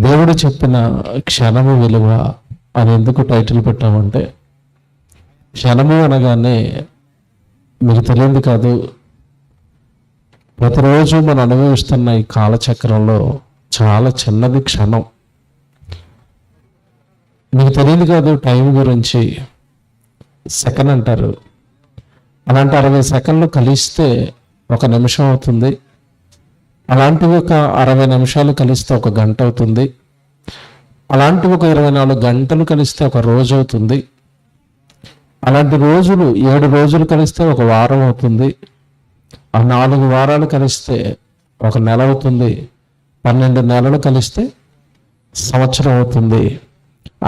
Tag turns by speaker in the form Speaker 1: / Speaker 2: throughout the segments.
Speaker 1: దేవుడు చెప్పిన క్షణము విలువ అని ఎందుకు టైటిల్ పెట్టామంటే, క్షణము అనగానే మీకు తెలియదు కాదు, ప్రతిరోజు మనం అనుభవిస్తున్న ఈ కాలచక్రంలో చాలా చిన్నది క్షణం. మీకు తెలియదు కాదు, టైం గురించి సెకండ్ అంటారు. అలాంటి 60 సెకండ్లు కలిస్తే 1 నిమిషం అవుతుంది. అలాంటివి ఒక 60 నిమిషాలు కలిస్తే 1 గంట అవుతుంది. అలాంటివి ఒక 24 గంటలు కలిస్తే 1 రోజు అవుతుంది. అలాంటి రోజులు 7 రోజులు కలిస్తే 1 వారం అవుతుంది. ఆ 4 వారాలు కలిస్తే 1 నెల అవుతుంది. 12 నెలలు కలిస్తే సంవత్సరం అవుతుంది.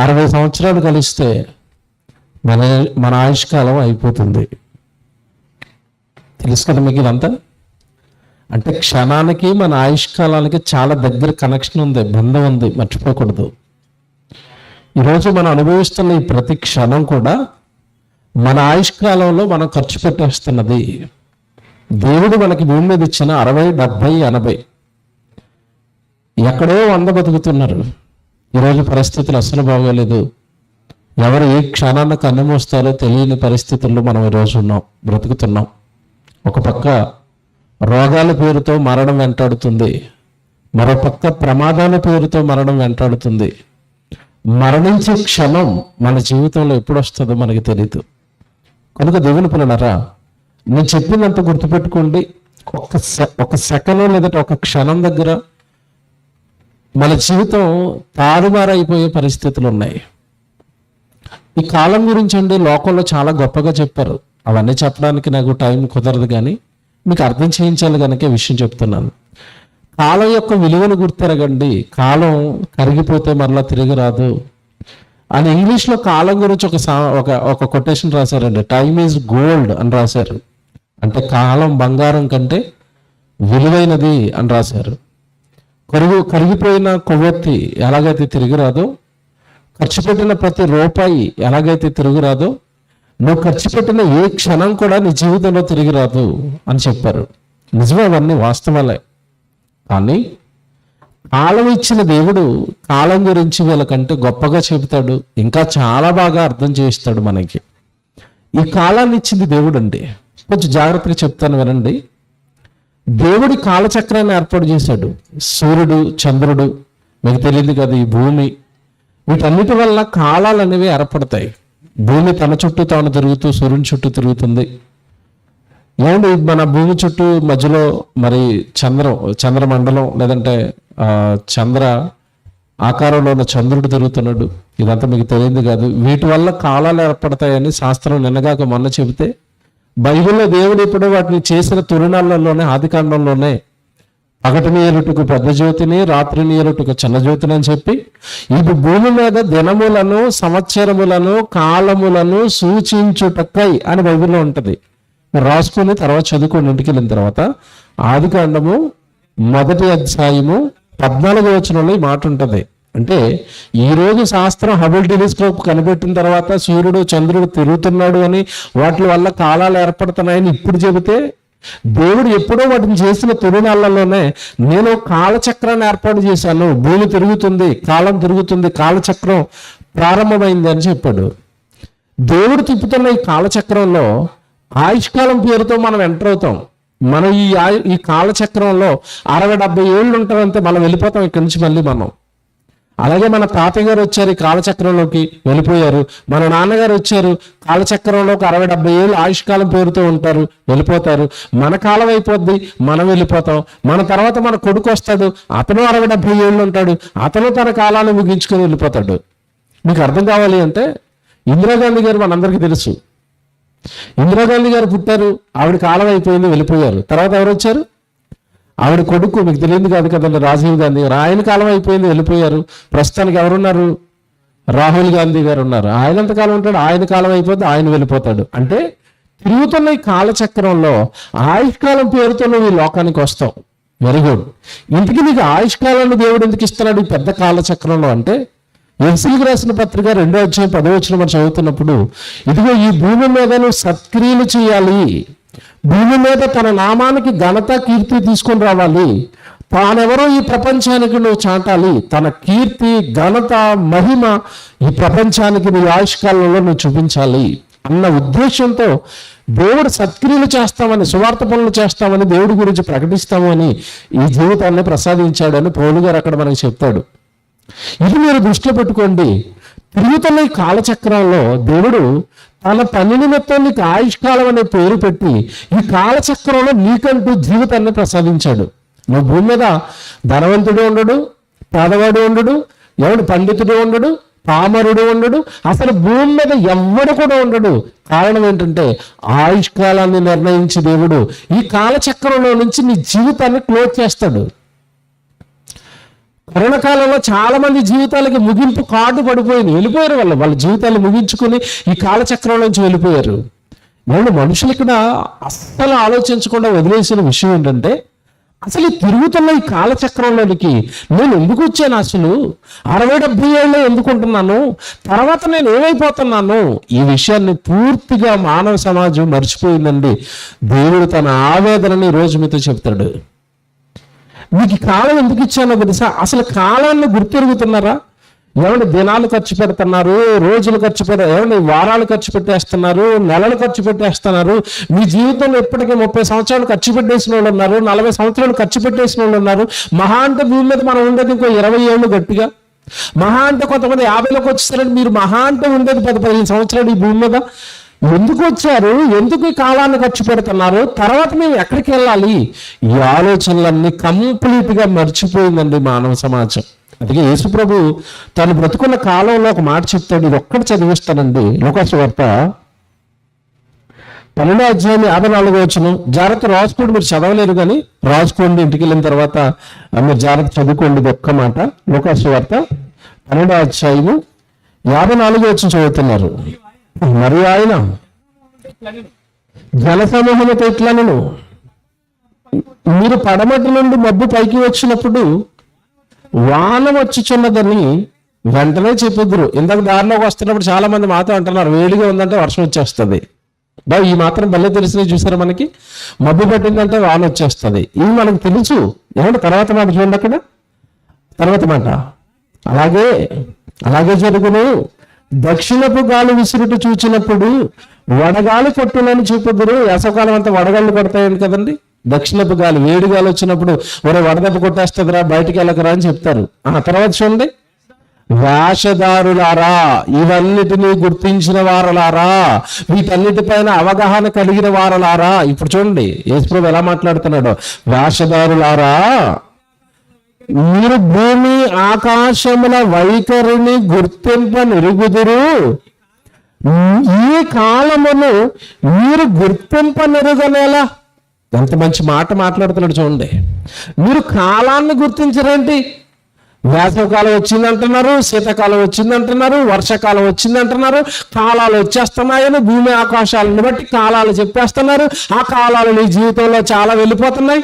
Speaker 1: 60 సంవత్సరాలు కలిస్తే మన ఆయుష్కాలం అయిపోతుంది. తెలుసు కదా మీకు ఇదంతా? అంటే క్షణానికి మన ఆయుష్కాలానికి చాలా దగ్గర కనెక్షన్ ఉంది, బంధం ఉంది, మర్చిపోకూడదు. ఈరోజు మనం అనుభవిస్తున్న ఈ ప్రతి క్షణం కూడా మన ఆయుష్కాలంలో మనం ఖర్చు పెట్టేస్తున్నది. దేవుడు మనకి భూమి మీద ఇచ్చిన 60, 70, 80, ఎక్కడో 100 బతుకుతున్నారు. ఈరోజు పరిస్థితులు అస్సలు బాగోలేదు. ఎవరు ఏ క్షణాన్ని కన్నుమూస్తారో తెలియని పరిస్థితుల్లో మనం ఈరోజు బ్రతుకుతున్నాం. ఒక పక్క రోగాల పేరుతో మరణం వెంటాడుతుంది, మరో పక్క ప్రమాదాల పేరుతో మరణం వెంటాడుతుంది. మరణించే క్షణం మన జీవితంలో ఎప్పుడు వస్తుందో మనకి తెలియదు. కనుక దేవుని పిల్లలారా, నేను చెప్పినంత గుర్తుపెట్టుకోండి. ఒక సెకండ్ లేదా 1 క్షణం దగ్గర మన జీవితం తారుమారైపోయే పరిస్థితులు ఉన్నాయి. ఈ కాలం గురించి అండి లోకంలో చాలా గొప్పగా చెప్పారు. అవన్నీ చెప్పడానికి నాకు టైం కుదరదు, కానీ మీకు అర్థం చేయించాలి కనుక విషయం చెప్తున్నాను. కాలం యొక్క విలువను గుర్తెరగండి. కాలం కరిగిపోతే మరలా తిరిగి రాదు అని ఇంగ్లీష్లో కాలం గురించి ఒక కొటేషన్ రాశారండి. టైమ్ ఈజ్ గోల్డ్ అని రాశారు. అంటే కాలం బంగారం కంటే విలువైనది అని రాశారు. కరిగిపోయిన కొవ్వొత్తి ఎలాగైతే తిరిగి రాదో, ఖర్చు పెట్టిన ప్రతి రూపాయి ఎలాగైతే తిరిగి రాదో, నువ్వు ఖర్చు పెట్టిన ఏ క్షణం కూడా నీ జీవితంలో తిరిగి రాదు అని చెప్పారు. నిజమే, అవన్నీ వాస్తవాలే. కానీ కాలం ఇచ్చిన దేవుడు కాలం గురించి వీళ్ళకంటే గొప్పగా చెబుతాడు, ఇంకా చాలా బాగా అర్థం చేయిస్తాడు మనకి. ఈ కాలాన్ని ఇచ్చింది దేవుడు అండి. కొంచెం జాగ్రత్తగా చెప్తాను వినండి. దేవుడి కాలచక్రాన్ని ఏర్పాటు చేశాడు. సూర్యుడు, చంద్రుడు, మీకు తెలియదు కదా ఈ భూమి, వీటన్నిటి వల్ల కాలాలు అనేవి ఏర్పడతాయి. భూమి తన చుట్టూ తాను తిరుగుతూ సూర్యుని చుట్టూ తిరుగుతుంది. ఏమండి, మన భూమి చుట్టూ మధ్యలో మరి చంద్రమండలం లేదంటే చంద్ర ఆకారంలో ఉన్న చంద్రుడు తిరుగుతున్నాడు. ఇదంతా మీకు తెలియదు కాదు. వీటి వల్ల కాలాలు ఏర్పడతాయని శాస్త్రం నిన్నగాక మొన్న చెబితే, బైబిల్లో దేవుడు ఇప్పుడు వాటిని చేసిన తొలినాళ్లలోనే, ఆదికాండంలోనే పగటిని ఏలుటకు పెద్ద జ్యోతిని, రాత్రిని ఏలుటకు చిన్న జ్యోతిని అని చెప్పి ఇప్పుడు భూమి మీద దినములను, సంవత్సరములను, కాలములను సూచించుటకై అని బైబిల్లో ఉంటది. రాసుకుని తర్వాత చదువుకోండి. ఇంటికి వెళ్ళిన తర్వాత ఆదికాండము 1వ అధ్యాయము 14వ వచనంలో ఈ మాట ఉంటది. అంటే ఈ రోజు శాస్త్రం హబుల్ టెలిస్కోప్ కనిపెట్టిన తర్వాత సూర్యుడు, చంద్రుడు తిరుగుతున్నాడు అని, వాటి వల్ల కాలాలు ఏర్పడుతున్నాయని ఇప్పుడు చెబితే, దేవుడు ఎప్పుడో వాటిని చేసిన తొలినాళ్లలోనే నేను కాలచక్రాన్ని ఏర్పాటు చేశాను, భూమి తిరుగుతుంది, కాలం తిరుగుతుంది, కాలచక్రం ప్రారంభమైంది అని చెప్పాడు. దేవుడు తిప్పుతున్న ఈ కాలచక్రంలో ఆయుష్కాలం పేరుతో మనం ఎంటర్ అవుతాం. మనం ఈ కాలచక్రంలో 60-70 ఏళ్ళు ఉంటామంటే మనం వెళ్ళిపోతాం ఇక్కడి నుంచి మళ్ళీ మనం. అలాగే మన తాతయ్య గారు వచ్చారు, ఈ కాలచక్రంలోకి వెళ్ళిపోయారు. మన నాన్నగారు వచ్చారు, కాలచక్రంలోకి 60-70 ఏళ్ళు ఆయుష్కాలం పేరుతో ఉంటారు, వెళ్ళిపోతారు. మన కాలం అయిపోద్ది, మనం వెళ్ళిపోతాం. మన తర్వాత మన కొడుకు వస్తాడు, అతను 60-70 ఏళ్ళు ఉంటాడు, అతను తన కాలాన్ని ముగించుకొని వెళ్ళిపోతాడు. మీకు అర్థం కావాలి అంటే, ఇందిరాగాంధీ గారు మనందరికీ తెలుసు. ఇందిరాగాంధీ గారు పుట్టారు, ఆవిడ కాలం అయిపోయింది, వెళ్ళిపోయారు. తర్వాత ఎవరు వచ్చారు? ఆవిడ కొడుకు, మీకు తెలియదు కాదు కదండి, రాజీవ్ గాంధీ గారు. ఆయన కాలం అయిపోయింది, వెళ్ళిపోయారు. ప్రస్తుతానికి ఎవరున్నారు? రాహుల్ గాంధీ గారు ఉన్నారు. ఆయన ఎంతకాలం ఉంటాడు? ఆయన కాలం అయిపోతే ఆయన వెళ్ళిపోతాడు. అంటే తిరుగుతున్న ఈ కాలచక్రంలో ఆయుష్కాలం పేరుతో నువ్వు ఈ లోకానికి వస్తావు. Very good. ఇంతకీ నీకు ఆయుష్కాలాన్ని దేవుడు ఎందుకు ఇస్తున్నాడు ఈ పెద్ద కాలచక్రంలో అంటే, ఎఫెసీయులకు రాసిన పత్రిక 2వ అధ్యాయం 10వ వచనం మనం చదువుతున్నప్పుడు, ఇదిగో ఈ భూమి మీద నువ్వు సత్క్రియలు చేయాలి, భూమి మీద తన నామానికి ఘనత, కీర్తి తీసుకొని రావాలి, తానెవరో ఈ ప్రపంచానికి నువ్వు చాటాలి, తన కీర్తి ఘనత మహిమ ఈ ప్రపంచానికి నీ ఆయుష్కాలంలో నువ్వు చూపించాలి అన్న ఉద్దేశంతో దేవుడు సత్క్రియలు చేస్తామని, సువార్త పనులు చేస్తామని, దేవుడి గురించి ప్రకటిస్తామని ఈ జీవితాన్ని ప్రసాదించాడని పౌలు గారు అక్కడ మనకి చెప్తాడు. ఇది మీరు దృష్టిలో పెట్టుకోండి. తిరుగుతున్న ఈ కాలచక్రంలో దేవుడు తన పని నిమిత్తం నీకు ఆయుష్కాలం అనే పేరు పెట్టి ఈ కాలచక్రంలో నీకంటూ జీవితాన్ని ప్రసాదించాడు. నువ్వు భూమి మీద ధనవంతుడు ఉండడు, పేదవాడు ఉండడు, ఎవడు పండితుడు ఉండడు, పామరుడు ఉండడు, అసలు భూమి మీద ఎవ్వడు కూడా ఉండడు. కారణం ఏంటంటే ఆయుష్కాలాన్ని నిర్ణయించి దేవుడు ఈ కాలచక్రంలో నుంచి నీ జీవితాన్ని క్లోజ్ చేస్తాడు. కరోనా కాలంలో చాలా మంది జీవితాలకి ముగింపు కార్డు పడిపోయింది, వెళ్ళిపోయారు. వాళ్ళ జీవితాలు ముగించుకుని ఈ కాలచక్రం నుంచి వెళ్ళిపోయారు. మనుషులు ఇక్కడ అస్సలు ఆలోచించకుండా వదిలేసిన విషయం ఏంటంటే, అసలు తిరుగుతున్న ఈ కాలచక్రంలోనికి నేను ఎందుకు వచ్చాను, అసలు 60-70 ఏళ్ళు ఎందుకుంటున్నాను, తర్వాత నేను ఏమైపోతున్నాను, ఈ విషయాన్ని పూర్తిగా మానవ సమాజం మర్చిపోయిందండి. దేవుడు తన ఆవేదనని రోజు మీతో చెప్తాడు. మీకు కాలం ఎందుకు ఇచ్చానో తెలుసా? అసలు కాలాన్ని గుర్తెరుగుతున్నారా? ఏమంటే దినాలు ఖర్చు పెడుతున్నారు, రోజులు ఖర్చు ఏమంటే వారాలు ఖర్చు పెట్టేస్తున్నారు, నెలలు ఖర్చు పెట్టేస్తున్నారు. మీ జీవితంలో ఇప్పటికీ 30 సంవత్సరాలు ఖర్చు పెట్టేసిన వాళ్ళు ఉన్నారు, 40 సంవత్సరాలు ఖర్చు పెట్టేసిన వాళ్ళు ఉన్నారు. మహా అంటే భూమి మీద మనం ఉండేది ఇంకో 20 ఏళ్ళు గట్టిగా. మహా అంటే కొంతమంది 50లోకి వచ్చేసారంటే మీరు మహా అంటే ఉండేది 10-15 సంవత్సరాలు ఈ భూమి మీద. ఎందుకు వచ్చారు, ఎందుకు ఈ కాలాన్ని ఖర్చు పెడుతున్నారు, తర్వాత మేము ఎక్కడికి వెళ్ళాలి, ఈ ఆలోచనలన్నీ కంప్లీట్గా మర్చిపోయిందండి మానవ సమాజం. అందుకే యేసుప్రభు తను బ్రతుకున్న కాలంలో ఒక మాట చెప్తాడు. ఇది ఒక్కటి చదివిస్తానండి. లోకాసు వార్త 12:54 జాగ్రత్త రాసుకోండి. మీరు చదవలేరు కానీ రాసుకోండి, ఇంటికి వెళ్ళిన తర్వాత మీరు జాగ్రత్త చదువుకోండి. ఇది ఒక్క మాట. లోకాసు వార్త 12:54 చదువుతున్నారు. మరి ఆయన జనసమూహంతో ఇట్లనను, మీరు పడమటి నుండి మబ్బు పైకి వచ్చినప్పుడు వాన వచ్చుచున్నదని వెంటనే చెప్పుదురు. ఇందాక దారిలోకి వస్తున్నప్పుడు చాలా మంది మాతో అంటున్నారు, వేడిగా ఉందంటే వర్షం వచ్చేస్తుంది. ఈ మాత్రం భలే తెలిసినవి చూసారా మనకి. మబ్బు పట్టిందంటే వాన వచ్చేస్తుంది, ఇవి మనకు తెలుసు. ఏమంటే తర్వాత మాట చూడండి, అక్కడ తర్వాత మాట. అలాగే జరుగును, దక్షిణపు గాలి విసురుట చూచినప్పుడు వడగాలి కొట్టునని చూపుదురు. వేసవకాలం అంతా వడగాళ్ళు కొడతాయండి కదండి. దక్షిణపు గాలి, వేడి గాలి వచ్చినప్పుడు ఒరే వడదెబ్బ కొట్టేస్తుందిరా, బయటికి వెళ్ళకరా అని చెప్తారు. తర్వాత చూడండి, వేషధారులారా, ఇవన్నిటినీ గుర్తించిన వారలారా, వీటన్నిటిపైన అవగాహన కలిగిన వారలారా. ఇప్పుడు చూడండి యేసుప్రభు ఎలా మాట్లాడుతున్నాడో. వేషధారులారా, మీరు భూమి ఆకాశముల వైఖరిని గుర్తింపనిరుగుదురు. ఈ కాలమును మీరు గుర్తింపనిరుగనేలా. ఎంత మంచి మాట మాట్లాడుతున్నాడు చూడండి. మీరు కాలాన్ని గుర్తించరేంటి? వేసవకాలం వచ్చిందంటున్నారు, శీతాకాలం వచ్చిందంటున్నారు, వర్షాకాలం వచ్చిందంటున్నారు, కాలాలు వచ్చేస్తున్నాయని భూమి ఆకాశాలను బట్టి కాలాలు చెప్పేస్తున్నారు. ఆ కాలాలు నీ జీవితంలో చాలా వెళ్ళిపోతున్నాయి.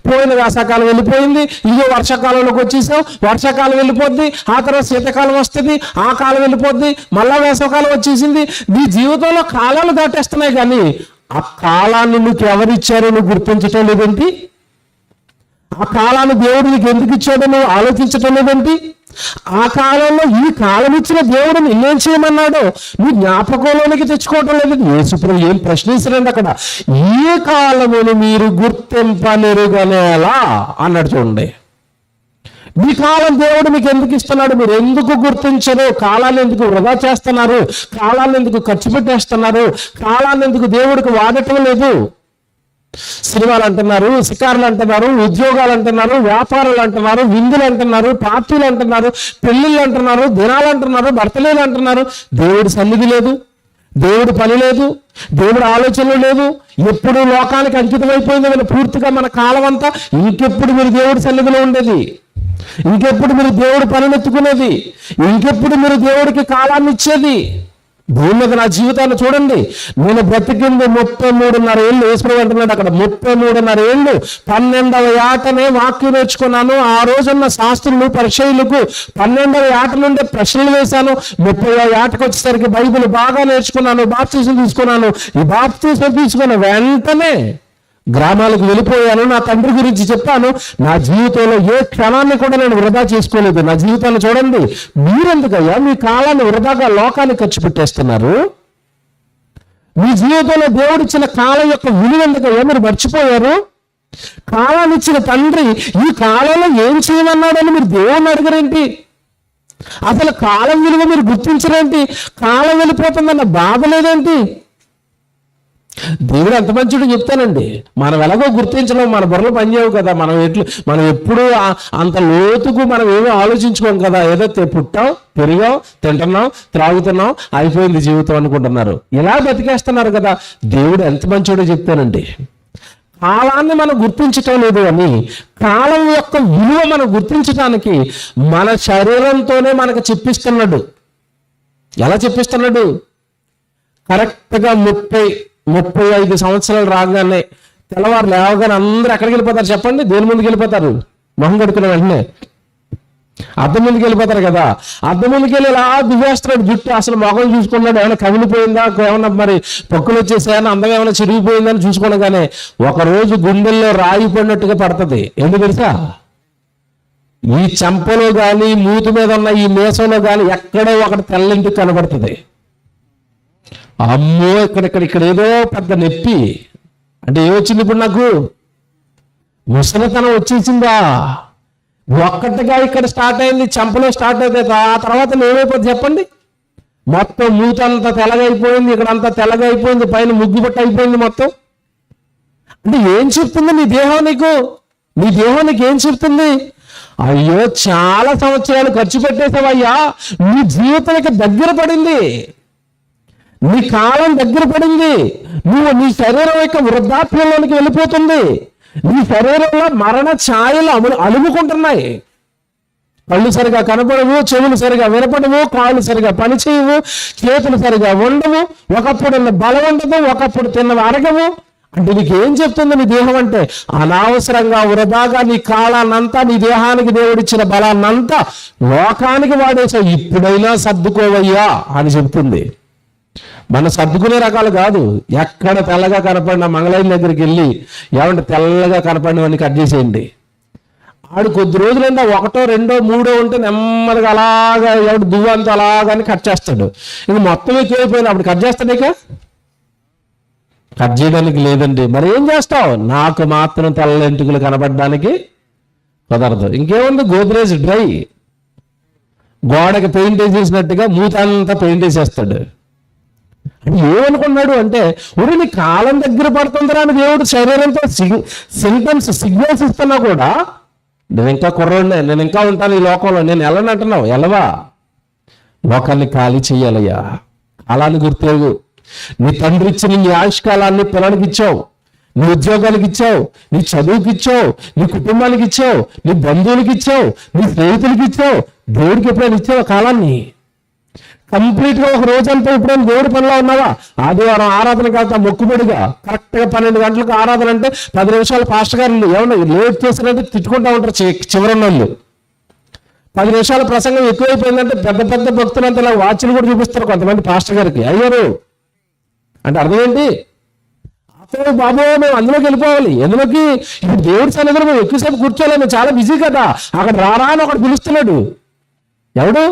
Speaker 1: పోయిన వేసవకాలం వెళ్ళిపోయింది, ఇదో వర్షాకాలంలోకి వచ్చేసావు, వర్షాకాలం వెళ్ళిపోద్ది, ఆ తర్వాత శీతాకాలం వస్తుంది, ఆ కాలం వెళ్ళిపోద్ది, మళ్ళా వేసవకాలం వచ్చేసింది. నీ జీవితంలో కాలాలు దాటేస్తున్నాయి, కానీ ఆ కాలాన్ని నీకు ఎవరిచ్చారో నువ్వు గుర్తించటం లేదేంటి? ఆ కాలాన్ని దేవుడు నీకు ఎందుకు ఇచ్చాడో నువ్వు ఆలోచించటం లేదేంటి? ఆ కాలంలో ఈ కాలం ఇచ్చిన దేవుడు నిన్నేం చేయమన్నాడో నువ్వు జ్ఞాపకంలోనికి తెచ్చుకోవటం లేదు. యేసుప్రభు ఏం ప్రశ్నించరండి అక్కడ. ఈ కాలమును మీరు గుర్తింపనిరుగనేలా అన్నాడు చూడండి. మీ కాలం దేవుడు మీకు ఎందుకు ఇస్తున్నాడు, మీరు ఎందుకు గుర్తించరు? కాలాన్ని ఎందుకు వృధా చేస్తున్నారు? కాలాన్ని ఎందుకు ఖర్చు పెట్టేస్తున్నారు? కాలాన్ని ఎందుకు దేవుడికి వాడటం లేదు? సినిమాలు అంటున్నారు, షికారులు అంటున్నారు, ఉద్యోగాలు అంటున్నారు, వ్యాపారాలు అంటున్నారు, విందులు అంటున్నారు, పార్టీలు అంటున్నారు, పెళ్లిళ్ళు అంటున్నారు, దినాలు అంటున్నారు, బర్త్డేలు అంటున్నారు. దేవుడి సన్నిధి లేదు, దేవుడి పని లేదు, దేవుడి ఆలోచనలు లేదు. ఎప్పుడు లోకానికి అంకితమైపోయింది పూర్తిగా మన కాలం అంతా. ఇంకెప్పుడు మీరు దేవుడి సన్నిధిలో ఉండేది? ఇంకెప్పుడు మీరు దేవుడి పనినెత్తుకునేది? ఇంకెప్పుడు మీరు దేవుడికి కాలాన్ని ఇచ్చేది? భూమి మీద నా జీవితాన్ని చూడండి. నేను బ్రతికింది 33.5 ఏళ్ళు. యేసుప్రభు అంటున్నాడు అక్కడ 33.5 ఏళ్ళు 12వ ఏటనే వాక్యం నేర్చుకున్నాను. ఆ రోజున్న శాస్త్రులు పరిచయులకు 12వ ఏట నుండి ప్రశ్నలు వేశాను. 30వ ఏటకు వచ్చేసరికి బైబిల్ బాగా నేర్చుకున్నాను, బాప్తిసం తీసుకున్నాను. ఈ బాప్తిసం తీసుకున్న వెంటనే గ్రామాలకు వెళ్ళిపోయాను, నా తండ్రి గురించి చెప్పాను. నా జీవితంలో ఏ క్షణాన్ని కూడా నేను వృధా చేసుకోలేదు. నా జీవితాన్ని చూడండి. మీరెందుకయ్యా మీ కాలాన్ని వృధాగా లోకాన్ని ఖర్చు పెట్టేస్తున్నారు? మీ జీవితంలో దేవుడిచ్చిన కాలం యొక్క విలువ ఎందుకయ్యా మీరు మర్చిపోయారు? కాలాన్ని ఇచ్చిన తండ్రి ఈ కాలంలో ఏం చేయమన్నాడని మీరు దేవుణ్ణి అడగరేంటి? అసలు కాలం విలువ మీరు గుర్తించరేంటి? కాలం వెళ్ళిపోతుందన్న బాధ లేదేంటి? దేవుడు ఎంత మంచిదో చెప్తానండి. మనం ఎలాగో గుర్తించలేం, మన బుర్రలు పనిచేయవు కదా. మనం ఎప్పుడు అంత లోతుకు మనం ఏమీ ఆలోచించుకోం కదా. ఏదో పుట్టాం, పెరిగాం, తింటున్నాం, త్రాగుతున్నాం, అయిపోయింది జీవితం అనుకుంటున్నారు. ఇలా బతికేస్తున్నారు కదా. దేవుడు ఎంత మంచిదో చెప్తానండి. కాలాన్ని మనం గుర్తించటం లేదు అని, కాలం యొక్క విలువ మనం గుర్తించడానికి మన శరీరంతోనే మనకు చెప్పిస్తున్నాడు. ఎలా చెప్పిస్తున్నాడు? కరెక్ట్గా 35 సంవత్సరాలు రాగానే తెల్లవారు లేవగానే అందరూ ఎక్కడికి వెళ్ళిపోతారు చెప్పండి? దేని ముందుకు వెళ్ళిపోతారు? మొహం కడుక్కున్న వెంటనే అద్దం ముందుకు వెళ్ళిపోతారు కదా. అద్దం ముందుకు వెళ్ళి ఇలా దిగేస్తున్నాడు జుట్టు. అసలు మొహం చూసుకున్నాడు, ఏమైనా కమిలిపోయిందా, ఏమన్నా మరి పొక్కులు వచ్చేసాయని, అందం ఏమైనా చిరిగిపోయిందని చూసుకోనగానే ఒకరోజు గుండెల్లో రాయి పడినట్టుగా పడుతుంది. ఎందుకు తెలుసా? ఈ చెంపలో కానీ మూతి మీద ఉన్న ఈ మీసంలో కానీ ఎక్కడో ఒకటి తెల్లింటికి కనబడుతుంది. అమ్మో ఇక్కడ ఏదో పెద్ద నొప్పి. అంటే ఏమొచ్చింది ఇప్పుడు? నాకు ముసలితనం వచ్చేసిందా? ఒక్కటిగా ఇక్కడ స్టార్ట్ అయింది, చెంపలో స్టార్ట్ అవుతుంది. ఆ తర్వాత ఏమైపోతుంది చెప్పండి? మొత్తం మూతంతా తెల్లగైపోయింది, ఇక్కడంతా తెల్లగైపోయింది, పైన ముగ్గుబట్ట అయిపోయింది మొత్తం. అంటే ఏం చెప్తుంది నీ దేహం నీకు? నీ దేహం నీకు ఏం చెప్తుంది? అయ్యో చాలా సంవత్సరాలు ఖర్చు పెట్టేసావయ్యా, నీ జీవితానికి దగ్గర పడింది, నీ కాలం దగ్గర పడింది, నీ శరీరం యొక్క వృద్ధాప్యంలోనికి వెళ్ళిపోతుంది, నీ శరీరంలో మరణ ఛాయలు అలుముకుంటున్నాయి. కళ్ళు సరిగా కనపడవు, చెవులు సరిగా వినపడవు, కాళ్ళు సరిగా పనిచేయవు, చేతులు సరిగా ఉండవు, ఒకప్పుడు బలం ఉండదు, ఒకప్పుడు తిన్నవి అరగవు. అంటే నీకు ఏం చెప్తుంది నీ దేహం? అంటే అనవసరంగా వృధాగా నీ కాలాన్నంతా, నీ దేహానికి దేవుడిచ్చిన బలాన్నంతా లోకానికి వాడేసావు. ఇప్పుడైనా సర్దుకోవయ్యా అని చెప్తుంది. మన సర్దుకునే రకాలు కాదు. ఎక్కడ తెల్లగా కనపడిన మంగళయ్య దగ్గరికి వెళ్ళి ఏమంటే తెల్లగా కనపడినవన్నీ కట్ చేసేయండి. ఆడు కొద్ది రోజులైనా 1, 2, 3 ఉంటే నెమ్మదిగా అలాగా ఎవడు దువ్వంతా అలాగని కట్ చేస్తాడు. ఇంక మొత్తం ఎక్కువైపోయింది, అప్పుడు కట్ చేస్తాడు. ఇక కట్ చేయడానికి లేదండి. మరి ఏం చేస్తావు? నాకు మాత్రం తెల్ల ఎంటుకలు కనపడడానికి కుదరదు. ఇంకేముంది? గోద్రేజ్ డ్రై, గోడకి పెయింట్ వేసేసినట్టుగా మూతంతా పెయింట్ వేసేస్తాడు. అని ఏమనుకున్నాడు అంటే, ఒరే నీ కాలం దగ్గర పడుతుందిరా అని దేవుడు శరీరంతో సిగ్నల్స్ ఇస్తున్నా కూడా, నేను ఇంకా కుర్రోడినే, నేను ఇంకా ఉంటాను ఈ లోకంలో, నేను వెళ్ళనంటున్నావు. వెళ్ళవా? లోకాన్ని ఖాళీ చెయ్యాలయ్యా. కాలాన్ని గుర్తేవు. నీ తండ్రి ఇచ్చిన నీ ఆయుష్కాలాన్ని పిల్లలకి ఇచ్చావు, నీ ఉద్యోగానికి ఇచ్చావు, నీ చదువుకి ఇచ్చావు, నీ కుటుంబానికి ఇచ్చావు, నీ బంధువులకి ఇచ్చావు, నీ స్నేహితులకి ఇచ్చావు. దేవుడికి ఎప్పుడైనా ఇచ్చావు కాలాన్ని? కంప్లీట్ గా ఒక రోజంతా ఎప్పుడైనా దేవుడి పనిలో ఉన్నావా? ఆదివారం ఆరాధన కాదు, మొక్కుబడిగా కరెక్ట్ గా 12 గంటలకు ఆరాధన అంటే 10 నిమిషాలు పాస్టర్ గారు ఏమన్నా లేట్ చేసినట్టు తిట్టుకుంటా ఉంటారు చివరి వాళ్ళు. 10 నిమిషాల ప్రసంగం ఎక్కువైపోయిందంటే పెద్ద భక్తులంతా ఇలా వాచ్లు కూడా చూపిస్తారు కొంతమంది పాస్టర్ గారికి. అయ్యారు అంటే అర్థం ఏంటి? అసలు బాబు మేము అందులోకి వెళ్ళిపోవాలి. ఎందులోకి? ఇప్పుడు దేవుడి సన్నిధిలో మేము ఎక్కువసేపు కూర్చోలేము, మేము చాలా బిజీ కదా. అక్కడ రారా అని ఒకటి పిలుస్తున్నాడు. ఎవడు?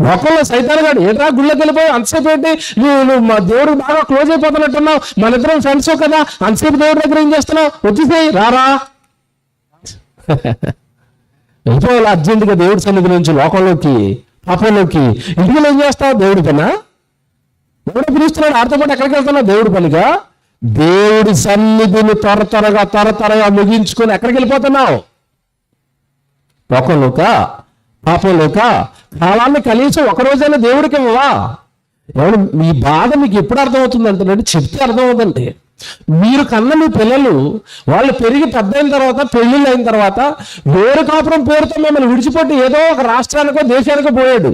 Speaker 1: లోకంలో సైతాన్ గాడు. ఏంట్రా గుళ్ళకి వెళ్ళిపోయి అంతసేపు ఏంటి? నువ్వు మా దేవుడు బాగా క్లోజ్ అయిపోతున్నట్టున్నావు, మన ఇద్దరం ఫ్రెండ్స్ కదా, అంతసేపు దేవుడి దగ్గర ఏం చేస్తున్నావు? వచ్చేసేయి, రారా. వెళ్ళిపోవాలి అర్జెంటుగా దేవుడి సన్నిధి నుంచి లోకంలోకి, పాపంలోకి. ఇంటికి ఏం చేస్తావు? దేవుడి పనా? దేవుడు పిలుస్తున్నాడు, ఆడితో పాటు ఎక్కడికి వెళ్తున్నావు? దేవుడి పనిగా. దేవుడి సన్నిధిని త్వరగా ముగించుకొని ఎక్కడికి వెళ్ళిపోతున్నావు? లోకంలోక, పాపంలోక. కాలాన్ని కనీసం ఒక రోజైనా దేవుడికి ఇవ్వవా? ఎవరు మీ బాధ మీకు ఎప్పుడు అర్థమవుతుందంటే చెప్తే అర్థమవుతుందండి. మీరు కన్న మీ పిల్లలు వాళ్ళు పెరిగి పెద్ద అయిన తర్వాత, పెళ్ళిళ్ళు అయిన తర్వాత వేరు కాపురం పేరుతో మిమ్మల్ని విడిచిపెట్టి ఏదో ఒక రాష్ట్రానికో దేశానికో పోయాడు.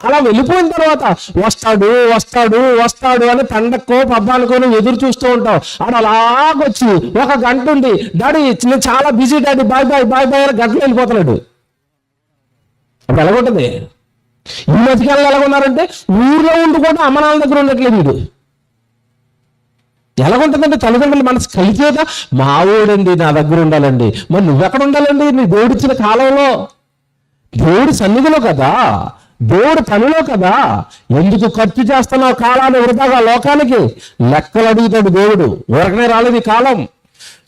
Speaker 1: అలా వెళ్ళిపోయిన తర్వాత వస్తాడు అని పండక్కో పబ్బానికో ఎదురు చూస్తూ ఉంటావు. ఆడు అలాగొచ్చి 1 గంట ఉండి, డాడీ నేను చాలా బిజీ డాడీ, బాయ్ అని గంటలో వెళ్ళిపోతున్నాడు. అప్పుడు ఎలాగుంటుంది? ఈ మధ్యకాలంలో ఎలాగున్నారంటే ఊర్లో ఉండి కూడా అమ్మ నాన్న దగ్గర ఉండట్లేదు. వీడు ఎలాగుంటుందండి తల్లిదండ్రుల మనసు కలిసేదా? మా ఊడండి నా దగ్గర ఉండాలండి. మరి నువ్వెక్కడ ఉండాలండి? నీ దేవుడిచ్చిన కాలంలో, దేవుడి సన్నిధిలో కదా, దేవుడి పనిలో కదా. ఎందుకు ఖర్చు చేస్తున్నావు కాలాన్ని వృధాగా లోకానికి? లెక్కలు అడుగుతాడు దేవుడు. ఊరకనే రాలేదు ఈ కాలం.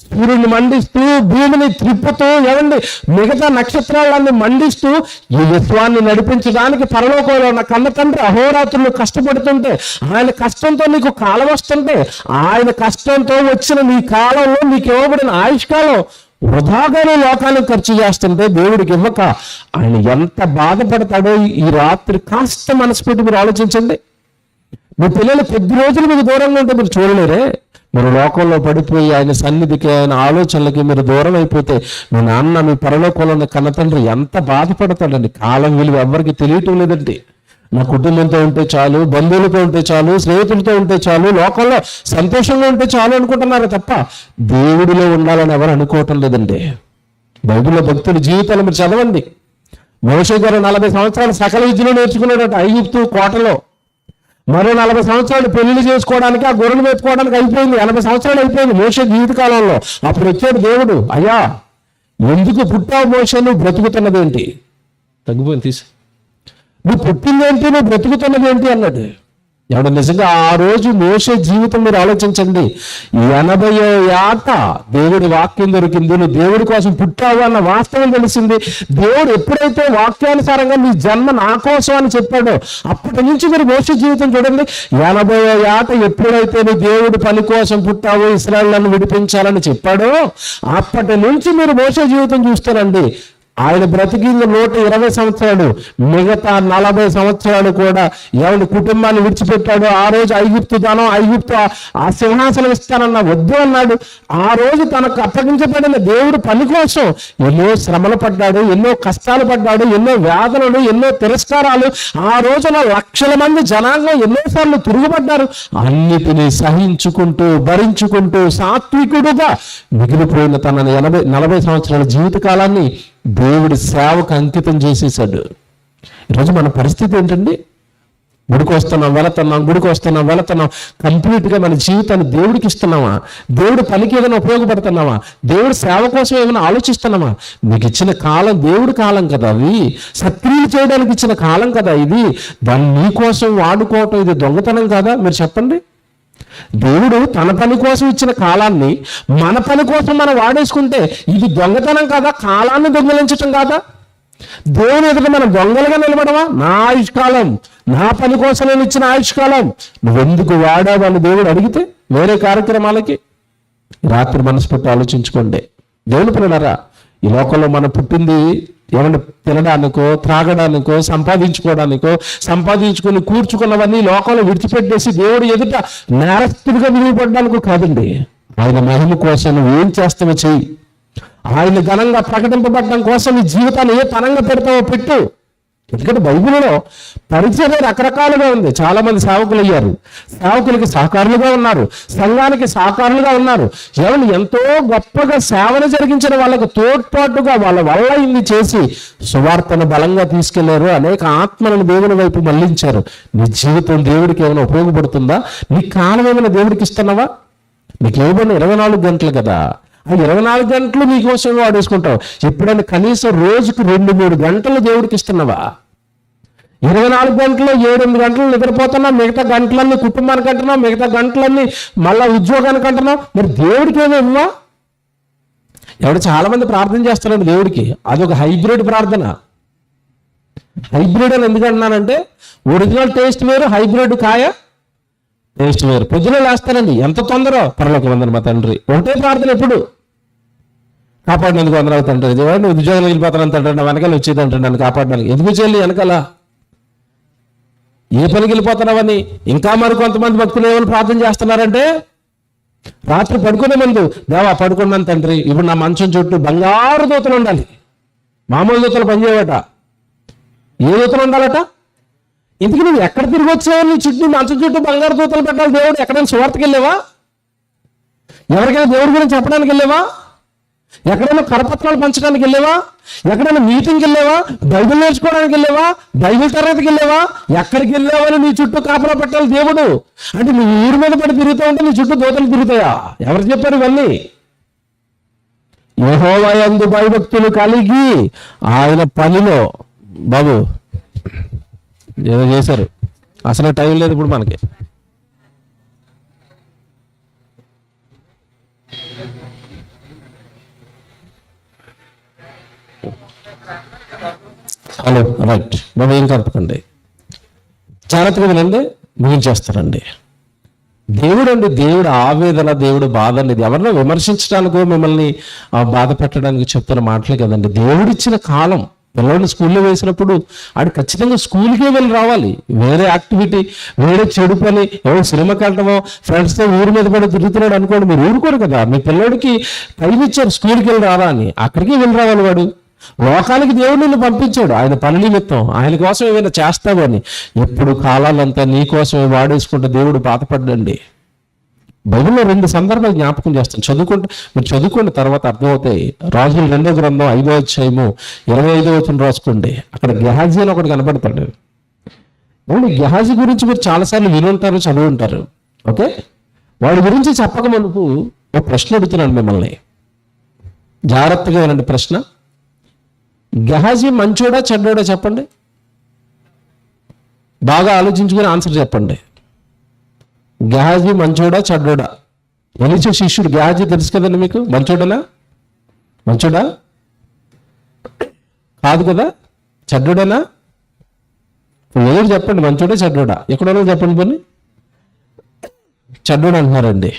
Speaker 1: సూర్యుని మండిస్తూ, భూమిని త్రిప్పుతూ, ఏమండి మిగతా నక్షత్రాలన్నీ మండిస్తూ ఈ విశ్వాన్ని నడిపించడానికి పరలోకంలో ఉన్న కన్న తండ్రి అహోరాత్రులు కష్టపడుతుంటే, ఆయన కష్టంతో నీకు కాలం వస్తుంటే, ఆయన కష్టంతో వచ్చిన నీ కాలంలో నీకు ఇవ్వబడిన ఆయుష్కాలం వృధాగానే లోకానికి ఖర్చు చేస్తుంటే దేవుడికి ఇవ్వక ఆయన ఎంత బాధపడతాడో ఈ రాత్రి కాస్త మనసు పెట్టి మీరు ఆలోచించండి. మీ పిల్లలు కొద్ది రోజులు మీకు దూరంగా ఉంటే మీరు చూడలేరే? మీరు లోకంలో పడిపోయి ఆయన సన్నిధికి, ఆయన ఆలోచనలకి మీరు దూరం అయిపోతే మీ నాన్న, మీ పరలోకంలో ఉన్న కన్నతండ్రి ఎంత బాధపడతాడండి. కాలం విలువ ఎవరికి తెలియటం లేదండి. నా కుటుంబంతో ఉంటే చాలు, బంధువులతో ఉంటే చాలు, స్నేహితులతో ఉంటే చాలు, లోకంలో సంతోషంగా ఉంటే చాలు అనుకుంటున్నారు తప్ప దేవుడిలో ఉండాలని ఎవరు అనుకోవటం లేదండి. బైబిల్లో భక్తుల జీవితాలు మీరు చదవండి. మోషే గారు 40 సంవత్సరాలు సకల విద్యలో నేర్చుకున్నాడట ఐగుప్తు కోటలో. మరో 40 సంవత్సరాలు పెళ్లి చేసుకోవడానికి, ఆ గొర్రెలు వేసుకోవడానికి అయిపోయింది. 80 సంవత్సరాలు అయిపోయింది మోషే జీవితకాలంలో. అప్పుడు వచ్చాడు దేవుడు, అయ్యా ఎందుకు పుట్టావు మోషే, నువ్వు బ్రతుకుతున్నదేంటి? తగ్గిపోయింది తీసి, నువ్వు పుట్టిందేంటి, నువ్వు బ్రతుకుతున్నదేంటి అన్నాడు. ఎవడు నిజంగా ఆ రోజు మోషే జీవితం మీరు ఆలోచించండి. 80వ ఏట దేవుడి వాక్యం దొరికింది. నువ్వు దేవుడి కోసం పుట్టావు అన్న వాస్తవం తెలిసింది. దేవుడు ఎప్పుడైతే వాక్యానుసారంగా నీ జన్మ నా కోసం అని చెప్పాడో అప్పటి నుంచి మీరు మోషే జీవితం చూడండి. 80వ ఏట ఎప్పుడైతే నువ్వు దేవుడి పని కోసం పుట్టావో, ఇశ్రాయేలును విడిపించాలని చెప్పాడో అప్పటి నుంచి మీరు మోషే జీవితం చూస్తారండి. ఆయన బ్రతికింది 120 సంవత్సరాలు. మిగతా 40 సంవత్సరాలు కూడా ఎవరి కుటుంబాన్ని విడిచిపెట్టాడు. ఆ రోజు ఐగుప్తు ఆ సింహాసనం ఇస్తానన్న వద్దు అన్నాడు. ఆ రోజు తనకు అప్పగించబడిన దేవుడు పని కోసం ఎన్నో శ్రమలు పడ్డాడు, ఎన్నో కష్టాలు పడ్డాడు, ఎన్నో వేదనలు, ఎన్నో తిరస్కారాలు. ఆ రోజున లక్షల మంది జనాంగం ఎన్నోసార్లు తిరుగుబడ్డారు. అన్నిటినీ సహించుకుంటూ, భరించుకుంటూ సాత్వికుడుగా మిగిలిపోయిన తన 40 సంవత్సరాల జీవితకాలాన్ని దేవుడి సేవకు అంకితం చేసేసాడు. ఈరోజు మన పరిస్థితి ఏంటండి? గుడికి వస్తున్నాం, వెళుతున్నాం. కంప్లీట్గా మన జీవితాన్ని దేవుడికి ఇస్తున్నామా? దేవుడి పనికి ఏదైనా ఉపయోగపడుతున్నామా? దేవుడి సేవ కోసం ఏమైనా ఆలోచిస్తున్నామా? మీకు ఇచ్చిన కాలం దేవుడి కాలం కదా, అవి సత్క్రియలు చేయడానికి ఇచ్చిన కాలం కదా ఇది. దాన్ని మీకోసం వాడుకోవటం ఇది దొంగతనం కాదా? మీరు చెప్పండి. దేవుడు తన పని కోసం ఇచ్చిన కాలాన్ని మన పని కోసం మనం వాడేసుకుంటే ఇది దొంగతనం కాదా? కాలాన్ని దొంగలించటం కాదా? దేవుని ఎదుట మనం దొంగలుగా నిలబడమా? నా ఆయుష్కాలం, నా పని కోసం నేను ఇచ్చిన ఆయుష్కాలం నువ్వెందుకు వాడావని దేవుడు అడిగితే వేరే కార్యక్రమాలకి రాత్రి మనసు పెట్టి ఆలోచించుకోండి. దేవుని పిల్లలారా, ఈ లోకంలో మనం పుట్టింది ఏమన్నా తినడానికో, త్రాగడానికో, సంపాదించుకొని కూర్చుకున్నవన్నీ లోకంలో విడిచిపెట్టేసి దేవుడు ఎదుట నేరస్తుడిగా విలువపడడానికో కాదండి. ఆయన మహిమ కోసం నువ్వు ఏం చేస్తావో చెయ్యి. ఆయన ఘనంగా ప్రకటింపబడడం కోసం నీ జీవితాన్ని ఏ పనంగా పెడతావో పెట్టు. ఎందుకంటే బైబిల్లో పరిచయం రకరకాలుగా ఉంది. చాలా మంది సేవకులు అయ్యారు, సేవకులకి సహకారులుగా ఉన్నారు, సంఘానికి సహకారులుగా ఉన్నారు. ఎవరు ఎంతో గొప్పగా సేవను జరిగించిన వాళ్ళకు తోడ్పాటుగా వాళ్ళ వల్ల ఇన్ని చేసి సువార్తను బలంగా తీసుకెళ్లారు. అనేక ఆత్మలను దేవుని వైపు మళ్లించారు. నీ జీవితం దేవుడికి ఏమైనా ఉపయోగపడుతుందా? నీ కాలం ఏమైనా దేవుడికి ఇస్తున్నావా? నీకు ఇవ్వబడిన 24 గంటలు కదా, ఆ 24 గంటలు నీకోసం వాడేసుకుంటావు. ఎప్పుడైనా కనీసం రోజుకు 2-3 గంటలు దేవుడికి ఇస్తున్నావా? 24 గంటలు 7-8 గంటలు నిద్రపోతున్నావు, మిగతా గంటలన్నీ కుటుంబానికి అంటున్నావు, మిగతా గంటలన్నీ మళ్ళా ఉద్యోగానికి అంటున్నావు. మరి దేవుడికి ఏమో ఇవ్వా? ఎవడు చాలా మంది ప్రార్థన చేస్తారండి దేవుడికి. అదొక హైబ్రిడ్ ప్రార్థన. హైబ్రిడ్ అని ఎందుకు అంటున్నానంటే, ఒరిజినల్ టేస్ట్ వేరు, హైబ్రిడ్ కాయ టేస్ట్ వేరు. పొద్దున లేస్తానండి, ఎంత తొందర పరలోక వందన మా తండ్రి, ఒకటే ప్రార్థన ఎప్పుడు. కాపాడినందుకు వందనాలు తండ్రి. నువ్వు ఉద్యోగాలు వెళ్ళిపోతాను తండ్రి, నా వెనకాల వచ్చేది అంటాడు నన్ను కాపాడడానికి. ఎందుకు చెల్లి వెనకాల ఏ పనికి వెళ్ళిపోతున్నావని. ఇంకా మరి కొంతమంది భక్తులు ఏమైనా ప్రార్థన చేస్తున్నారంటే, రాత్రి పడుకునే ముందు దేవా పడుకున్నాను తండ్రి, ఇప్పుడు నా మంచం చుట్టూ బంగారు దూతలు ఉండాలి. మామూలు దూతలు పనిచేయవట, ఏ దూతలు ఉండాలట? ఇందుకు నువ్వు ఎక్కడ తిరిగి వచ్చావు? నీ చుట్టూ మంచం చుట్టూ బంగారు దూతలు పెట్టాలి. దేవుడు ఎక్కడైనా సువార్తకి వెళ్ళావా? ఎవరికైనా దేవుడి గురించి చెప్పడానికి వెళ్ళావా? ఎక్కడైనా కరపత్రాలు పంచడానికి వెళ్ళావా? ఎక్కడైనా మీటింగ్కి వెళ్ళావా? బైబిల్ నేర్చుకోవడానికి వెళ్ళావా? బైబిల్ తరగతికి వెళ్ళావా? ఎక్కడికి వెళ్ళావని నీ చుట్టూ కాపలా పెట్టాలి దేవుడు. అంటే నీ ఊరి మీద పడి తిరుగుతూ ఉంటే నీ చుట్టూ దోతలు తిరుగుతాయా? ఎవరు చెప్పారు ఇవన్నీ? యెహోవా యందు భయభక్తులు కలిగి ఆయన పనిలో బాబు ఏదో చేశారు, అసలు టైం లేదు ఇప్పుడు మనకి. హలో, రైట్ బాబు, ఏం కలపకండి, జాగ్రత్తగా వినండి, ముగించేస్తారండి. దేవుడు ఆవేదన, దేవుడు బాధ అనేది ఎవరినో విమర్శించడానికో మిమ్మల్ని బాధ పెట్టడానికి చెప్తున్న మాటలే కదండి. దేవుడిచ్చిన కాలం, పిల్లల్ని స్కూల్లో వేసినప్పుడు ఆడు ఖచ్చితంగా స్కూల్కే వెళ్ళి రావాలి. వేరే యాక్టివిటీ, వేరే చెడు పని, ఎవరు సినిమాకి వెళ్ళటమో ఫ్రెండ్స్తో ఊరి మీద పడి తిరుగుతున్నాడు అనుకోండి, మీరు ఊరుకోరు కదా. మీ పిల్లోడికి టైం ఇచ్చారు స్కూల్కి వెళ్ళి రారా అని, అక్కడికి వెళ్ళి రావాలి. వాడు లోకానికి దేవుడు నిన్ను పంపించాడు ఆయన పని నిమిత్తం, ఆయన కోసం ఏమైనా చేస్తావు అని. ఎప్పుడు కాలాలంతా నీ కోసమే వాడేసుకుంటే దేవుడు బాధపడ్డండి. బైబిల్లో 2 సందర్భాలు జ్ఞాపకం చేస్తాను, మీరు చదువుకోండి, తర్వాత అర్థమవుతాయి. రాజుల 2వ గ్రంథం 5వ అధ్యాయము 25వ వచనం రాసుకోండి. అక్కడ గెహాజీ అని ఒకటి కనబడతాడు. గెహాజీ గురించి మీరు చాలాసార్లు వినుంటారు, చదువు ఉంటారు. ఓకే, వాడి గురించి చెప్పక మనకు ఒక ప్రశ్న అడుగుతున్నాను మిమ్మల్ని, జాగ్రత్తగా వినండి ప్రశ్న. గెహాజీ మంచోడా చెడ్డోడా చెప్పండి, బాగా ఆలోచించుకుని ఆన్సర్ చెప్పండి. గెహాజీ మంచోడా చెడ్డోడా? ఎలీషా శిష్యుడు గెహాజీ తెలుసు కదండి మీకు. మంచోడా కాదు కదా, చెడ్డోడేనా? ఎవరు చెప్పండి, మంచోడా చెడ్డోడా? ఎక్కడో చెప్పండి. పోనీ చెడ్డోడు అంటున్నారండి,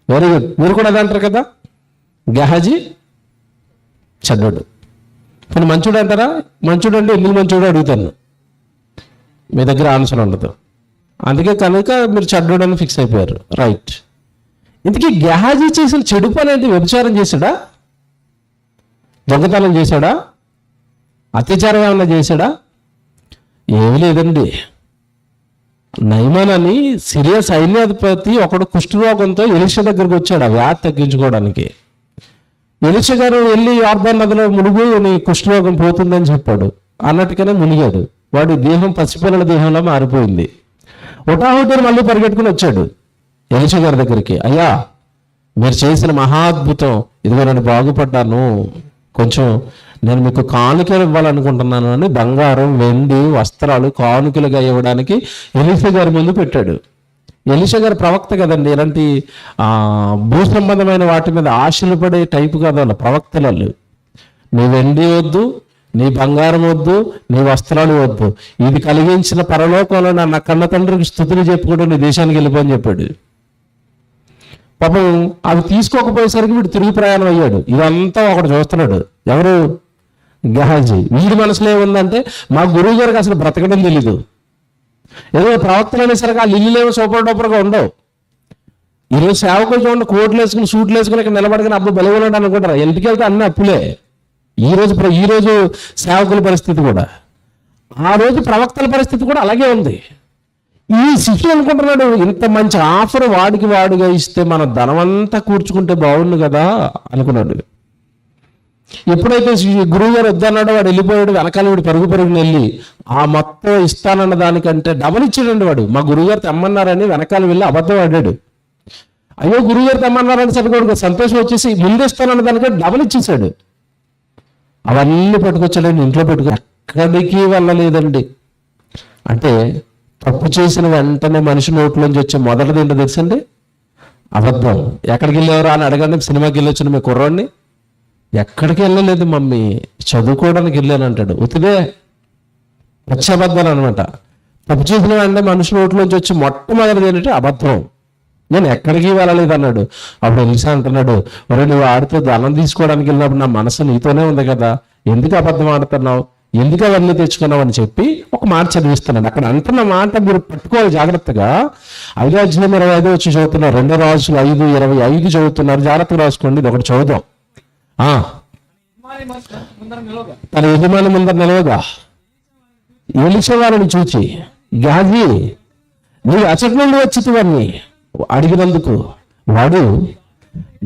Speaker 1: వెరీ గుడ్, మీరు కూడా అదే అంటారు కదా. గెహాజీ చెడ్డోడు. ఇప్పుడు మంచోడు అంటారా? మంచోడు అంటే ఎందుకు మంచోడు అడుగుతాను, మీ దగ్గర ఆన్సర్ ఉండదు, అందుకే కనుక మీరు చెడ్డోడని ఫిక్స్ అయిపోయారు. రైట్, ఇంతకీ గెహాజీ చేసిన చెడు పని ఏంటి? వ్యభిచారం చేశాడా? దొంగతనం చేశాడా? అత్యాచారం ఏమన్నా చేశాడా? ఏమీ లేదండి. నయమాన్ అని సిరియా సైన్యాధిపతి ఒకడు కుష్ఠరోగంతో ఎలీషా దగ్గరకు వచ్చాడు ఆ వ్యాధి తగ్గించుకోవడానికి. ఎలీషా గారు వెళ్ళి యోర్దాను నదిలో మునుగు, నీ కుష్ఠరోగం పోతుందని చెప్పాడు. అన్నట్టుగానే మునిగాడు. వాడి దేహం పసిపిల్లల దేహంలో మారిపోయింది. హుటాహుటిని మళ్ళీ పరిగెట్టుకుని వచ్చాడు ఎలీషా గారి దగ్గరికి. అయ్యా, మీరు చేసిన మహాద్భుతం, ఇదిగో నేను బాగుపడ్డాను, కొంచెం నేను మీకు కానుకలు ఇవ్వాలనుకుంటున్నాను అని బంగారం, వెండి, వస్త్రాలు కానుకలుగా ఇవ్వడానికి ఎలీషా గారి ముందు పెట్టాడు. ఎలీషా గారు ప్రవక్త కదండి, ఇలాంటి భూ సంబంధమైన వాటి మీద ఆశలు పడే టైపు కాదు వాళ్ళ ప్రవక్తలు. నీ వెండి వద్దు, నీ బంగారం వద్దు, నీ వస్త్రాలు వద్దు, ఇది కలిగించిన పరలోకంలో నా కన్న తండ్రికి స్తుతులు చెప్పుకుంటూ నీ దేశానికి వెళ్ళిపోని చెప్పాడు. పాపం అవి తీసుకోకపోయేసరికి వీడు తిరిగి ప్రయాణం అయ్యాడు. ఇదంతా ఒకడు చూస్తున్నాడు, ఎవరు? గెహాజీ. వీడి మనసులో ఏముందంటే, మా గురువు గారికి అసలు బ్రతకడం తెలీదు, ఏదో ప్రవక్తలు అనేసరికి ఆ లిల్లులేమో సూపర్ డూపర్గా ఉండవు. ఈరోజు సేవకులు చూడండి, కోట్లు వేసుకుని సూట్లు వేసుకుని ఇక్కడ నిలబడుకుని అప్పుడు బలిగొన్నాడు అనుకుంటారు. ఇంటికి వెళ్తే అన్ని అప్పులే. ఈ రోజు సేవకుల పరిస్థితి కూడా, ఆ రోజు ప్రవక్తల పరిస్థితి కూడా అలాగే ఉంది. ఈ శిష్యుడు అనుకుంటున్నాడు, ఇంత మంచి ఆఫర్ వాడుగా ఇస్తే మన ధనమంతా కూర్చుకుంటే బాగుండు కదా అనుకున్నాడు. ఎప్పుడైతే గురువు గారు వద్దన్నాడో వాడు వెళ్ళిపోయాడు. వెనకాల వాడు పరుగుని వెళ్ళి ఆ మొత్తం ఇస్తానన్న దానికంటే డబల్ ఇచ్చాడండి వాడు. మా గురువుగారు తెమ్మన్నారని వెనకాల వెళ్ళి అబద్ధం ఆడాడు. అయ్యో గురువుగారు తెమ్మన్నారని సరిపోడు సంతోషం వచ్చేసి ముందు ఇస్తానన్న దానికంటే డబల్ ఇచ్చేసాడు. అవన్నీ పట్టుకొచ్చాడండి, ఇంట్లో ఎక్కడికి వెళ్ళలేదండి. అంటే తప్పు చేసిన వెంటనే మనిషి నోట్లోంచి వచ్చే మొదటిది ఏంటో తెలుసండి? అబద్ధం. ఎక్కడికి వెళ్ళేవారు అని అడగండి. సినిమాకి వెళ్ళొచ్చిన మీ కుర్రాడిని, ఎక్కడికి వెళ్ళలేదు మమ్మీ, చదువుకోవడానికి వెళ్ళాను అంటాడు. ఉతిదే పచ్చబద్ధాలు అనమాట. తప్పు చేసిన వెంటనే మనుషుల నోట్లోంచి వచ్చి మొట్టమొదటిది ఏంటంటే అబద్ధం. నేను ఎక్కడికి వెళ్ళలేదు అన్నాడు. అప్పుడు ఎలిసా అంటున్నాడు, ఒరే నువ్వు ఆడితో ధనం తీసుకోవడానికి వెళ్ళినప్పుడు నా మనసు నీతోనే ఉంది కదా, ఎందుకు అబద్ధం ఆడుతున్నావు, ఎందుకు అవన్నీ తెచ్చుకున్నావు అని చెప్పి ఒక మాట చదివిస్తున్నాడు. అక్కడ అంటున్న మాట మీరు పట్టుకోవాలి జాగ్రత్తగా. 5వ అధ్యాయం 25 వచ్చి చదువుతున్నారు. 2 రాజులు 5:25 చదువుతున్నారు. జాగ్రత్తగా రాసుకోండి, ఇది ఒకటి చదువుదాం. తన యజమాని ముందర నిలవగా ఎలీషా వారిని చూచి, గెహాజీ నీవు అచటి నుండి వచ్చితివని అడిగినందుకు వాడు,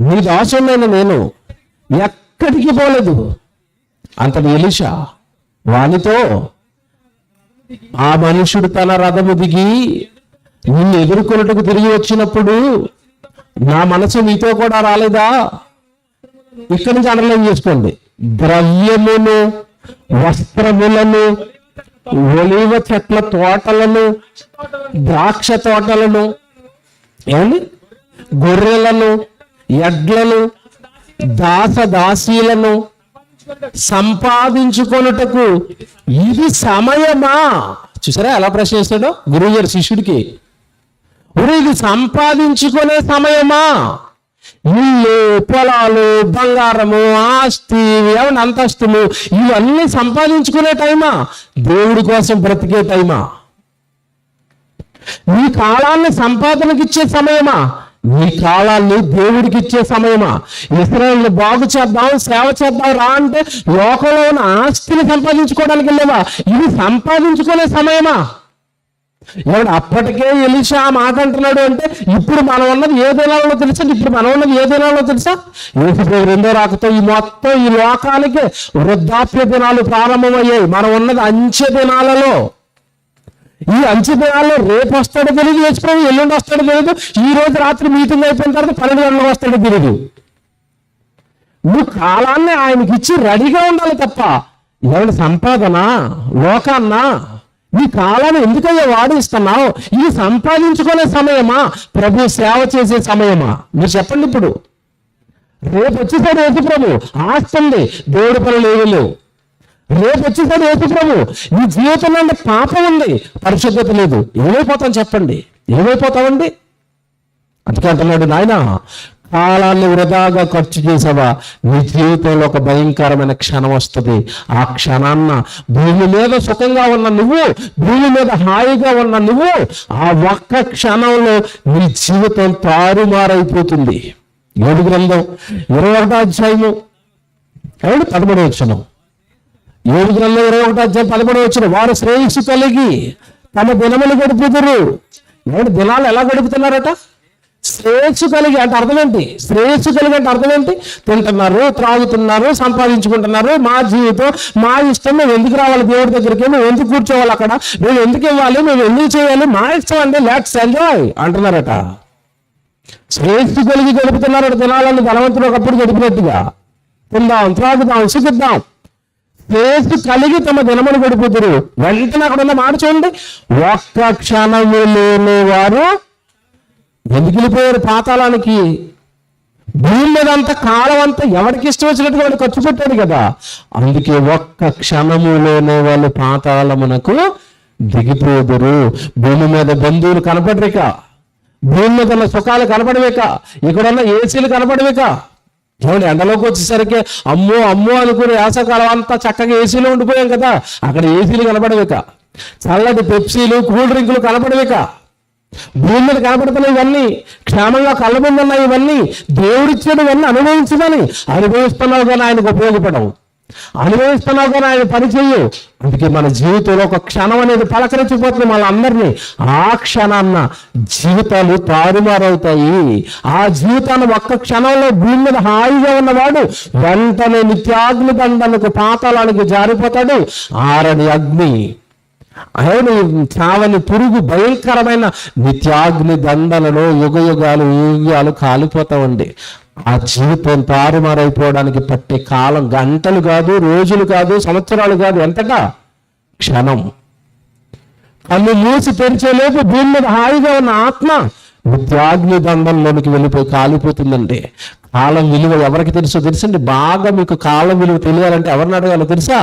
Speaker 1: నీ దాసుడైన నేను ఎక్కడికి పోలేదు. అంతటి ఎలీషా వానితో, ఆ మనుషుడు తన రథము దిగి నిన్ను ఎదుర్కొన్నట్టుకు తిరిగి వచ్చినప్పుడు నా మనసు నీతో కూడా రాలేదా? ఇక్కడి నుంచి అండర్లైన్ చేసుకోండి. ద్రవ్యమును, వస్త్రములను, ఒలీవ చెట్ల తోటలను, ద్రాక్ష తోటలను, ఏమండి, గొర్రెలను, ఎడ్లను, దాసదాసీలను సంపాదించుకొనుటకు ఇది సమయమా? చూసారా ఎలా ప్రశ్న చేస్తాడో గురువు గారు శిష్యుడికి. ఇది సంపాదించుకునే సమయమా? ఇల్లు, పొలాలు, బంగారము, ఆస్తి, ఏమన్నా అంతస్తులు, ఇవన్నీ సంపాదించుకునే టైమా? దేవుడి కోసం బ్రతికే టైమా? నీ కాలాన్ని సంపాదనకి ఇచ్చే సమయమా? నీ కాలాన్ని దేవుడికి ఇచ్చే సమయమా? ఇశ్రాయేలుని బాగు చేద్దాం, సేవ చేద్దాం రా అంటే లోకంలో ఉన్న ఆస్తిని సంపాదించుకోవడానికి వెళ్ళేవా? ఇది సంపాదించుకునే సమయమా? ఏమంటే అప్పటికే ఎలీషా మాట అంటున్నాడు అంటే ఇప్పుడు మనం ఉన్నది ఏ దినాల్లో తెలుసా? ఇప్పుడు మనం ఉన్నది ఏ దినాల్లో తెలుసా? యేసు రెండో రాకతో ఈ మొత్తం ఈ లోకానికి వృద్ధాప్య దినాలు ప్రారంభమయ్యాయి. మనం ఉన్నది అంచె దినాలలో. ఈ అంచె దినాల్లో రేపు వస్తాడో తెలియదు, యేసుప్రభు ఎల్లుండి వస్తాడో తెలియదు, ఈ రోజు రాత్రి మీటింగ్ అయిపోయిన తర్వాత 12 గంటలకు వస్తాడో తెలియదు. నువ్వు కాలాన్ని ఆయనకి ఇచ్చి రెడీగా ఉండాలి తప్ప ఎవరి సంపాదన, లోకాన్నా నీ కాలాన్ని ఎందుకయ్యా వాడిస్తున్నావు? ఇది సంపాదించుకునే సమయమా? ప్రభు సేవ చేసే సమయమా? మీరు చెప్పండి. ఇప్పుడు రేపు వచ్చేసాడు యేసు ప్రభు, ఆస్తి ఉంది, దేవుడి పనులు ఏమీ లేవు. రేపు వచ్చేసాడు యేసు ప్రభు, నీ జీవితంలో అంటే పాపం ఉంది, పరిశుద్ధత లేదు, ఏమైపోతాం చెప్పండి? ఏమైపోతామండి? అందుకే అంటున్నాడు, నాయన కాలాన్ని వృధాగా ఖర్చు చేసావా, నీ జీవితంలో ఒక భయంకరమైన క్షణం వస్తుంది. ఆ క్షణాన్న భూమి మీద సుఖంగా ఉన్న నువ్వు, భూమి మీద హాయిగా ఉన్న నువ్వు, ఆ ఒక్క క్షణంలో నీ జీవితం తారుమారైపోతుంది. 7 గ్రంథం 21వ అధ్యాయము 13వ వచనం. 7 గ్రంథం 21వ అధ్యాయం 13వ వచనం. వారు శ్రేయస్సు కలిగి తమ దినములు గడుపుదురు. దినాలు ఎలా గడుపుతున్నారట? శ్రేయస్సు కలిగి అంటే అర్థం ఏంటి? శ్రేయస్సు కలిగి అంటే అర్థం ఏంటి? తింటున్నారు, త్రాగుతున్నారు, సంపాదించుకుంటున్నారు. మా జీవితం, మా ఇష్టం, మేము ఎందుకు రావాలి దేవుడి దగ్గరికి, మేము ఎందుకు కూర్చోవాలి అక్కడ, మేము ఎందుకు ఇవ్వాలి, మేము ఎందుకు చేయాలి, మా ఇష్టం అండి, లెట్స్ ఎంజాయ్ అంటున్నారట. శ్రేయస్సు కలిగి గడుపుతున్నారట దినాలను. ధనవంతుడు ఒకప్పుడు గడిపినట్టుగా తిందాం, త్రాగుదాం, సుఖిద్దాం. శ్రేయస్సు కలిగి తమ దినమును గడుపుతురు. వెంటనే అక్కడ ఉన్న మాట చూడండి, ఒక్క క్షణము లేని వారు ఎందుకు వెళ్ళిపోయారు పాతాళానికి? భూమి మీద అంత కాలం అంతా ఎవరికి ఇష్టం వచ్చినట్టు వాళ్ళు ఖర్చు పెట్టారు కదా. అందుకే ఒక్క క్షణములోనే వాళ్ళు పాతాళమునకు దిగిపోదురు. భూమి మీద బంధువులు కనపడరిక, భూమి మీద ఉన్న సుఖాలు కనపడవేక, ఇక్కడున్న ఏసీలు కనపడవేక. చూడండి, ఎండలోకి వచ్చేసరికి అమ్మో అమ్మో అనుకుని వేసవకాలం అంతా చక్కగా ఏసీలో ఉండిపోయాం కదా, అక్కడ ఏసీలు కనపడవేక, చల్లటి పెప్సీలు, కూల్ డ్రింకులు కనపడవేక. భూమి మీద కనపడుతున్నాయి ఇవన్నీ, క్షేమంగా కళ్ళ ముందు ఉన్నాయి ఇవన్నీ, దేవుడిచ్చాడు ఇవన్నీ అనుభవించమని. అనుభవిస్తున్నావు కానీ ఆయనకు ఉపయోగపడవు, అనుభవిస్తున్నావు కానీ ఆయన పని చెయ్యు. అందుకే మన జీవితంలో ఒక క్షణం అనేది పలకరించిపోతుంది వాళ్ళందరినీ. ఆ క్షణాన్న జీవితాలు తారుమారవుతాయి. ఆ జీవితాన్ని ఒక్క క్షణంలో భూమి మీద హాయిగా ఉన్నవాడు వెంటనే నిత్యాగ్ని దండనకు, పాతాళానికి జారిపోతాడు. ఆరని అగ్ని, అవును చావని పురుగు, భయంకరమైన నిత్యాగ్ని దండలలో యుగాలు కాలిపోతామండి. ఆ జీవితం తారుమారైపోవడానికి పట్టే కాలం గంటలు కాదు, రోజులు కాదు, సంవత్సరాలు కాదు, ఎంతగా క్షణం. కళ్ళు మూసి తెరిచేలేపు భూమి మీద హాయిగా ఉన్న ఆత్మ నిత్యాగ్ని దండంలోనికి వెళ్ళిపోయి కాలిపోతుందండి. కాలం విలువ ఎవరికి తెలుసండి? బాగా మీకు కాలం విలువ తెలియాలంటే ఎవరిని అడగాలో తెలుసా?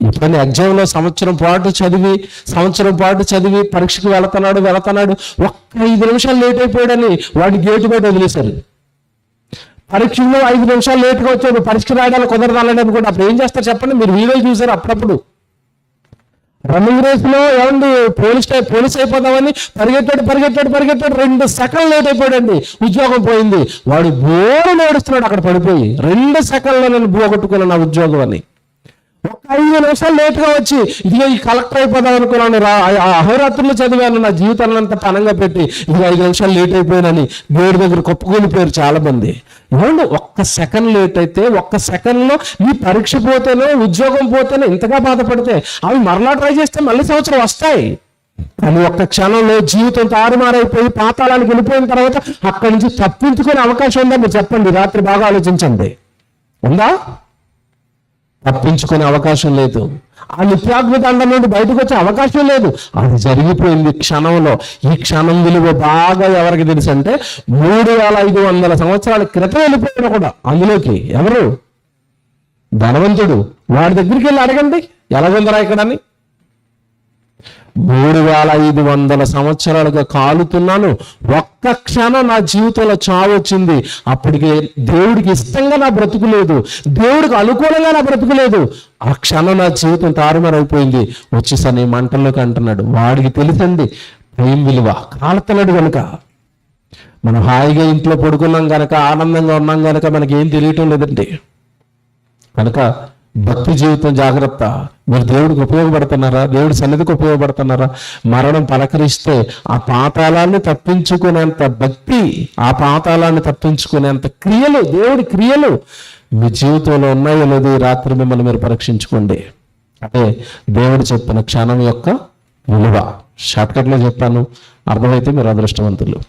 Speaker 1: ఎప్పుడైనా ఎగ్జామ్లో సంవత్సరం పాటు చదివి పరీక్షకు వెళుతున్నాడు, ఒక్క 5 నిమిషాలు లేట్ అయిపోయాడని వాడిని గేటు బయట వదిలేశారు. పరీక్షలో 5 నిమిషాలు లేట్గా వచ్చాడు, పరీక్ష రాయడానికి కుదరదాలని అనుకోండి. అప్పుడు ఏం చేస్తారు చెప్పండి? మీరు వీడియో చూసారు అప్పుడప్పుడు. రన్నింగ్ రేస్లో ఏమండి పోలీస్ అయిపోతామని పరిగెట్టాడు 2 సెకండ్లు లేట్ అయిపోయాడండి, ఉద్యోగం పోయింది. వాడు బోరు ఏడుస్తున్నాడు అక్కడ పడిపోయి, 2 సెకండ్లో నేను పోగొట్టుకున్నాను నా ఉద్యోగం అని. ఒక 5 నిమిషాలు లేట్గా వచ్చి ఇదిగో ఈ కలెక్టర్ అయిపోదాం అనుకున్నాను, అహోరాత్రులు చదివాను, నా జీవితాన్ని అంతా పనంగా పెట్టి ఇదిగో 5 నిమిషాలు లేట్ అయిపోయినని గేడు దగ్గర కుప్పకూలిపోయారు చాలా మంది. ఏమండి, ఒక్క సెకండ్ లేట్ అయితే, ఒక్క సెకండ్లో నీ పరీక్ష పోతేనే, ఉద్యోగం పోతేనే ఇంతగా బాధపడితే అవి మరలా ట్రై చేస్తే మళ్ళీ సంవత్సరం వస్తాయి. కానీ ఒక్క క్షణంలో జీవితం తారుమారైపోయి పాతాళానికి వెళ్ళిపోయిన తర్వాత అక్కడి నుంచి తప్పించుకునే అవకాశం ఉందా? మీరు చెప్పండి, రాత్రి బాగా ఆలోచించండి. ఉందా? తప్పించుకునే అవకాశం లేదు. ఆ నిత్యాగ్ని దండం నుండి బయటకు వచ్చే అవకాశం లేదు. అది జరిగిపోయింది క్షణంలో. ఈ క్షణం విలువ బాగా ఎవరికి తెలుసు అంటే 3500 సంవత్సరాల క్రితం వెళ్ళిపోయినా కూడా అందులోకి. ఎవరు? ధనవంతుడు. వాడి దగ్గరికి వెళ్ళి అడగండి ఎలాగుందరా ఇక్కడని. 3500 సంవత్సరాలుగా కాలుతున్నాను, ఒక్క క్షణం నా జీవితంలో చావు వచ్చింది, అప్పటికి దేవుడికి ఇష్టంగా నా బ్రతుకు లేదు, దేవుడికి అనుకూలంగా నా బ్రతుకు లేదు, ఆ క్షణం నా జీవితం తారుమారైపోయింది, వచ్చేసని మంటల్లోకి అంటున్నాడు. వాడికి తెలుసండి ప్రేమ విలువ. కాలుతున్నాడు కనుక. మనం హాయిగా ఇంట్లో పడుకున్నాం కనుక, ఆనందంగా ఉన్నాం కనుక మనకి ఏం తెలియటం లేదండి. కనుక భక్తి జీవితం జాగ్రత్త. మీరు దేవుడికి ఉపయోగపడుతున్నారా? దేవుడి సన్నిధికి ఉపయోగపడుతున్నారా? మరణం పలకరిస్తే ఆ పాతాళాన్ని తప్పించుకునేంత భక్తి, ఆ పాతాళాన్ని తప్పించుకునేంత క్రియలు, దేవుడి క్రియలు మీ జీవితంలో ఉన్నాయో లేదో ఈ రాత్రి మిమ్మల్ని మీరు పరీక్షించుకోండి. అదే దేవుడు చెప్పిన క్షణం యొక్క విలువ. షార్ట్కట్లో చెప్పాను, అర్థమైతే మీరు అదృష్టవంతులు.